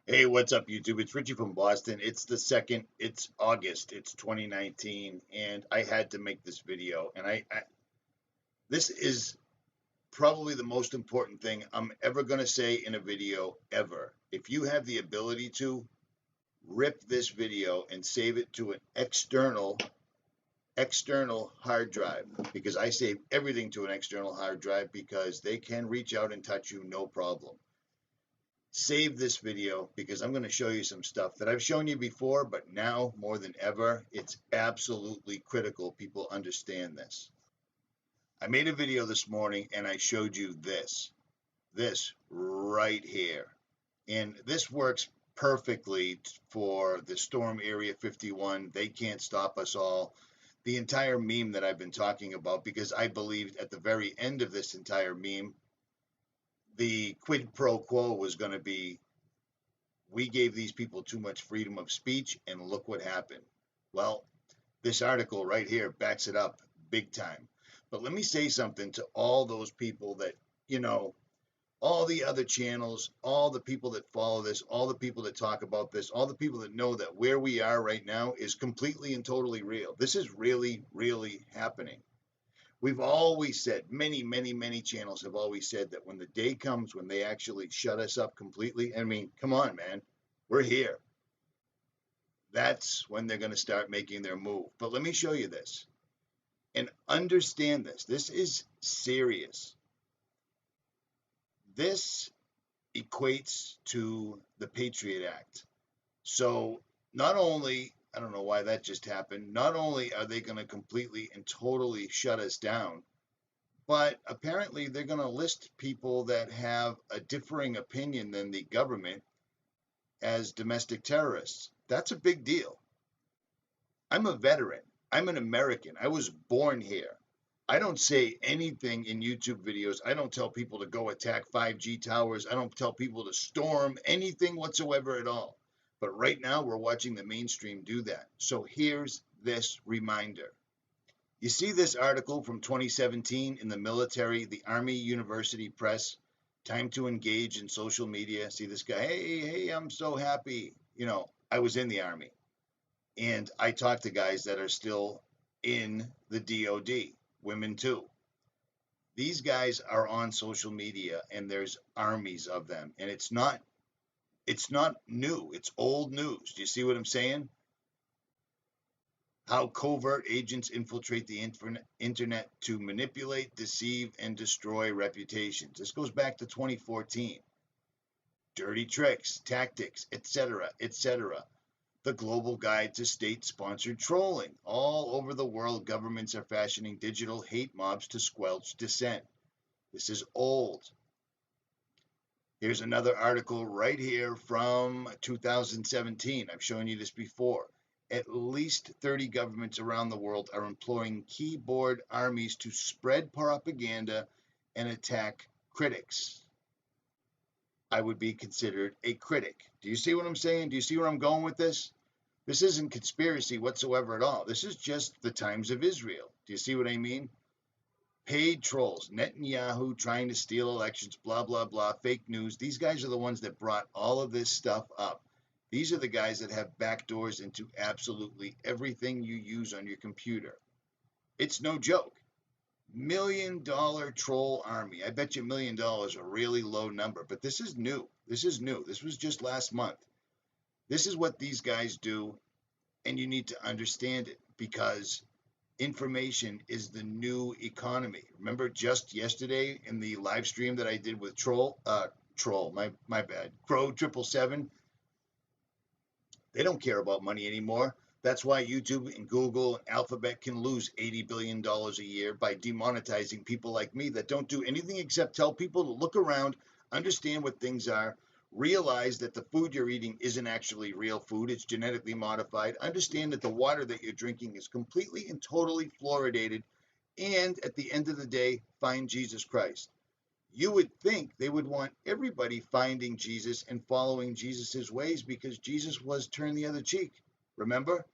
Hey, what's up, YouTube? It's Richie from Boston. It's August, it's 2019, and I had to make this video. This is probably the most important thing I'm ever going to say in a video ever. If you have the ability to, rip this video and save it to an external hard drive, because I save everything to an external hard drive because they can reach out and touch you no problem. Save this video because I'm going to show you some stuff that I've shown you before, but now more than ever, it's absolutely critical people understand this. I made a video this morning and I showed you this right here. And this works perfectly for the Storm Area 51. They can't stop us all. The entire meme that I've been talking about, because I believed at the very end of this entire meme, the quid pro quo was going to be, we gave these people too much freedom of speech, and look what happened. Well, this article right here backs it up big time. But let me say something to all those people that, you know, all the other channels, all the people that follow this, all the people that talk about this, all the people that know that where we are right now is completely and totally real. This is really, really happening. We've always said, many channels have always said that when the day comes when they actually shut us up completely, I mean, come on, man, we're here. That's when they're going to start making their move. But let me show you this and understand this. This is serious. This equates to the Patriot Act. So not only, I don't know why that just happened, not only are they going to completely and totally shut us down, but apparently they're going to list people that have a differing opinion than the government as domestic terrorists. That's a big deal. I'm a veteran. I'm an American. I was born here. I don't say anything in YouTube videos. I don't tell people to go attack 5G towers. I don't tell people to storm anything whatsoever at all. But right now, we're watching the mainstream do that. So here's this reminder. You see this article from 2017 in the Army University Press, time to engage in social media. See this guy, hey, I'm so happy. You know, I was in the Army. And I talk to guys that are still in the DOD, women too. These guys are on social media and there's armies of them. And it's not new. It's old news. Do you see what I'm saying? How covert agents infiltrate the internet to manipulate, deceive, and destroy reputations. This goes back to 2014. Dirty tricks, tactics, etc., etc. The Global Guide to State-Sponsored Trolling. All over the world, governments are fashioning digital hate mobs to squelch dissent. This is old. Here's another article right here from 2017. I've shown you this before. At least 30 governments around the world are employing keyboard armies to spread propaganda and attack critics. I would be considered a critic. Do you see what I'm saying? Do you see where I'm going with this? This isn't conspiracy whatsoever at all. This is just the Times of Israel. Do you see what I mean? Paid trolls, Netanyahu trying to steal elections, blah, blah, blah, fake news. These guys are the ones that brought all of this stuff up. These are the guys that have backdoors into absolutely everything you use on your computer. It's no joke. $1 million troll army. I bet you $1 million a really low number, but this is new. This is new. This was just last month. This is what these guys do, and you need to understand it because information is the new economy. Remember just yesterday in the live stream that I did with Crow 777, they don't care about money anymore. That's why YouTube and Google and Alphabet can lose $80 billion a year by demonetizing people like me that don't do anything except tell people to look around, understand what things are, realize that the food you're eating isn't actually real food, it's genetically modified, understand that the water that you're drinking is completely and totally fluoridated, and at the end of the day, find Jesus Christ. You would think they would want everybody finding Jesus and following Jesus's ways because Jesus was turn the other cheek. Remember?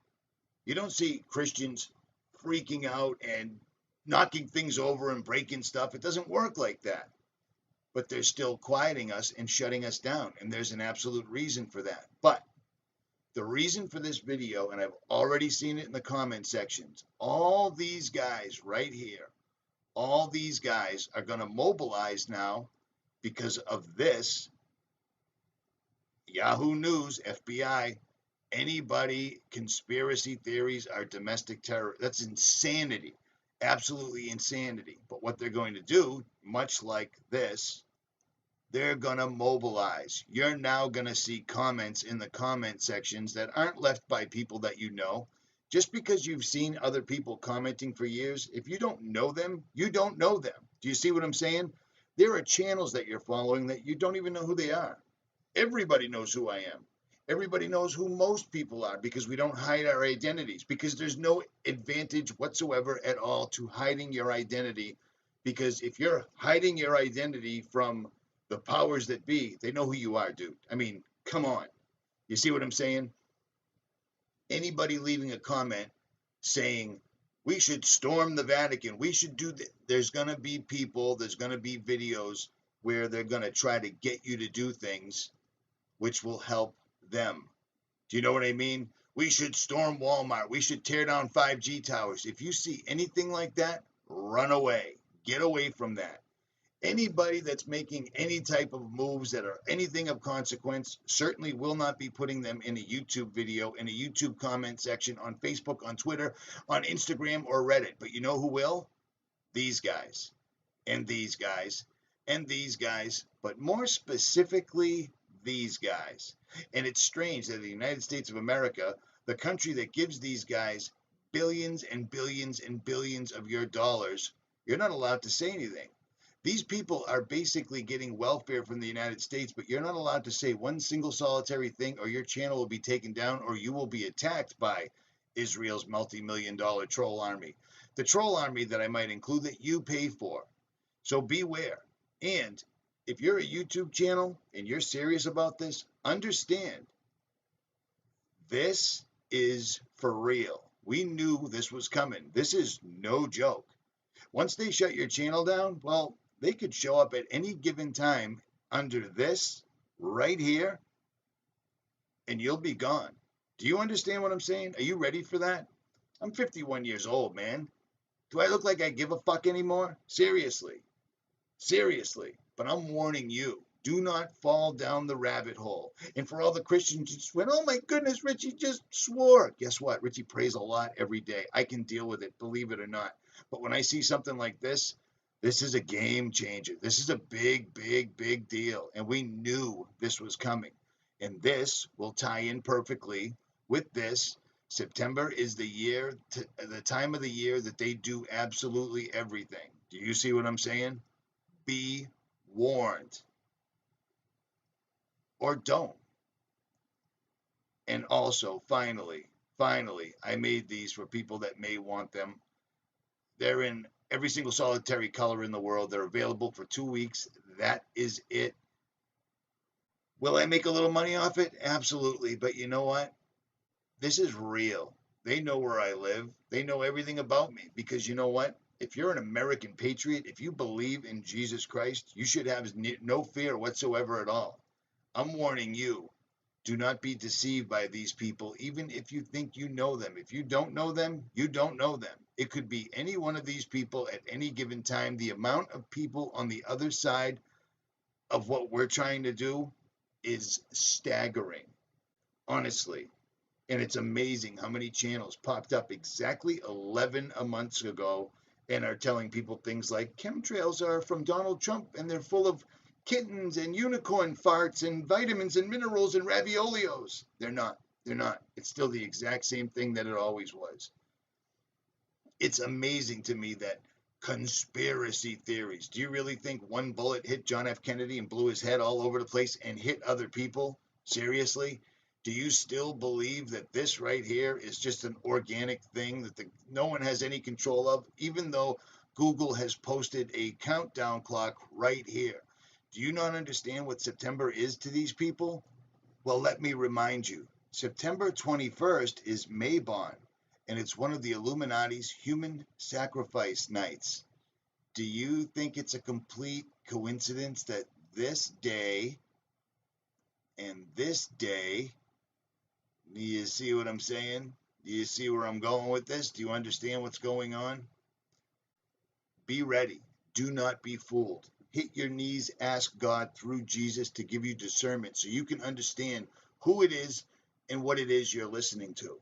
You don't see Christians freaking out and knocking things over and breaking stuff. It doesn't work like that. but they're still quieting us and shutting us down. And there's an absolute reason for that. But the reason for this video, and I've already seen it in the comment sections, all these guys right here, all these guys are going to mobilize now because of this. Yahoo News, FBI, anybody, conspiracy theories are domestic terror. That's insanity. Absolutely insanity. But what they're going to do, much like this, they're going to mobilize. You're now going to see comments in the comment sections that aren't left by people that you know. Just because you've seen other people commenting for years, if you don't know them, you don't know them. Do you see what I'm saying? There are channels that you're following that you don't even know who they are. Everybody knows who I am. Everybody knows who most people are because we don't hide our identities, because there's no advantage whatsoever at all to hiding your identity. Because if you're hiding your identity from the powers that be, they know who you are, dude. I mean, come on. You see what I'm saying? Anybody leaving a comment saying we should storm the Vatican, we should do that, there's going to be people, there's going to be videos where they're going to try to get you to do things which will help them. Do you know what I mean? We should storm Walmart. We should tear down 5G towers. If you see anything like that, run away. Get away from that. Anybody that's making any type of moves that are anything of consequence certainly will not be putting them in a YouTube video, in a YouTube comment section, on Facebook, on Twitter, on Instagram, or Reddit. But you know who will? These guys, and these guys, and these guys, but more specifically, these guys. And it's strange that the United States of America, the country that gives these guys billions and billions and billions of your dollars, you're not allowed to say anything. These people are basically getting welfare from the United States, but you're not allowed to say one single solitary thing, or your channel will be taken down, or you will be attacked by Israel's multi-million-dollar troll army. The troll army that I might include that you pay for. So beware. And if you're a YouTube channel and you're serious about this, understand this is for real. We knew this was coming. This is no joke. Once they shut your channel down, well, they could show up at any given time under this right here, and you'll be gone. Do you understand what I'm saying? Are you ready for that? I'm 51 years old, man. Do I look like I give a fuck anymore? Seriously. Seriously. But I'm warning you. Do not fall down the rabbit hole. And for all the Christians who just went, oh my goodness, Richie just swore. Guess what? Richie prays a lot every day. I can deal with it, believe it or not. But when I see something like this is a game changer. This is a big, big, big deal. And we knew this was coming. And this will tie in perfectly with this. September is the time of the year that they do absolutely everything. Do you see what I'm saying? Be warned. Or don't. And also, finally, I made these for people that may want them. They're in every single solitary color in the world. They're available for 2 weeks. That is it. Will I make a little money off it? Absolutely. But you know what? This is real. They know where I live. They know everything about me. Because you know what? If you're an American patriot, if you believe in Jesus Christ, you should have no fear whatsoever at all. I'm warning you. Do not be deceived by these people, even if you think you know them. If you don't know them, you don't know them. It could be any one of these people at any given time. The amount of people on the other side of what we're trying to do is staggering, honestly. And it's amazing how many channels popped up exactly 11 months ago and are telling people things like chemtrails are from Donald Trump and they're full of kittens and unicorn farts and vitamins and minerals and raviolios. They're not. They're not. It's still the exact same thing that it always was. It's amazing to me that conspiracy theories. Do you really think one bullet hit John F. Kennedy and blew his head all over the place and hit other people? Seriously? Do you still believe that this right here is just an organic thing that no one has any control of, even though Google has posted a countdown clock right here? Do you not understand what September is to these people? Well, let me remind you. September 21st is Mabon, and it's one of the Illuminati's human sacrifice nights. Do you think it's a complete coincidence that this day and this day, do you see what I'm saying? Do you see where I'm going with this? Do you understand what's going on? Be ready. Do not be fooled. Hit your knees, ask God through Jesus to give you discernment so you can understand who it is and what it is you're listening to.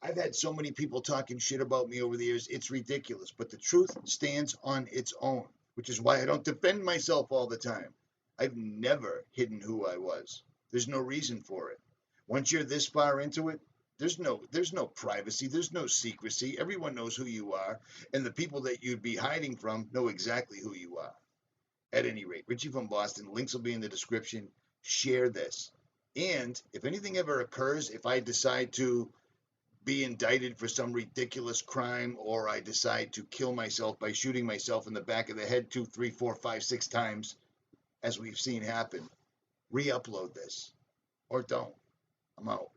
I've had so many people talking shit about me over the years, it's ridiculous. But the truth stands on its own, which is why I don't defend myself all the time. I've never hidden who I was. There's no reason for it. Once you're this far into it, there's no privacy, there's no secrecy. Everyone knows who you are, and the people that you'd be hiding from know exactly who you are. At any rate, Richie from Boston, links will be in the description. Share this. And if anything ever occurs, if I decide to be indicted for some ridiculous crime, or I decide to kill myself by shooting myself in the back of the head 2, 3, 4, 5, 6 times, as we've seen happen, re-upload this. Or don't. I'm out.